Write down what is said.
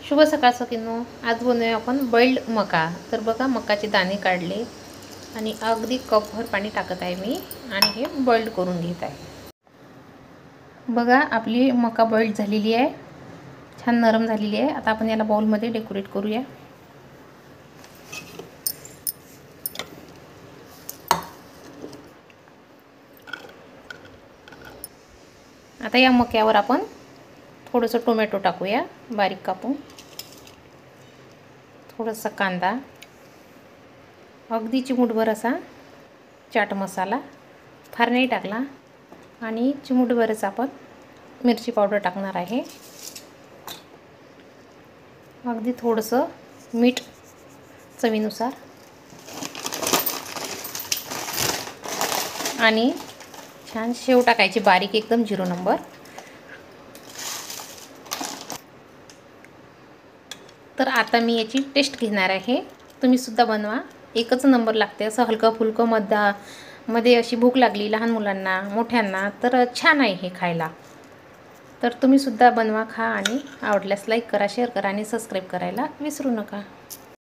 शुभ सकाळ सखींनो, आज बनवूया आपण बॉइल्ड मका। तर बघा, मकाचे दाणे काढले आणि अगदी कपभर पाणी टाकत आहे मी आणि हे बॉइल्ड करून घेत आहे। बघा, आपली मका बॉइल्ड झालेली आहे, छान नरम झालेली आहे। आता आपण याला बाउलमध्ये डेकोरेट करूया। आता या मक्यावर आपण थोडंसं टोमॅटो टाकूया बारीक कापून, थोडासा कांदा, अगदी चिमूटभर असा चाट मसाला, फार नाही टाकला, आणि चिमूटभरच आपण मिरची पावडर टाकणार आहे। अगदी थोडंसं मीठ चवीनुसार आणि छान शेव टाकायची बारीक एकदम 0 नंबर। तर आता मी याची टेस्ट घेणार आहे। तुम्ही सुद्धा बनवा, एकच नंबर लागते। असं हलकं फुलकं मध्ये अशी भूक लागली लहान मुलांना मोठ्यांना तर छान आहे हे खायला। तर तुम्ही सुद्धा बनवा, खा आणि आवडल्यास लाईक करा, शेअर करा आणि सबस्क्राईब करायला विसरू नका।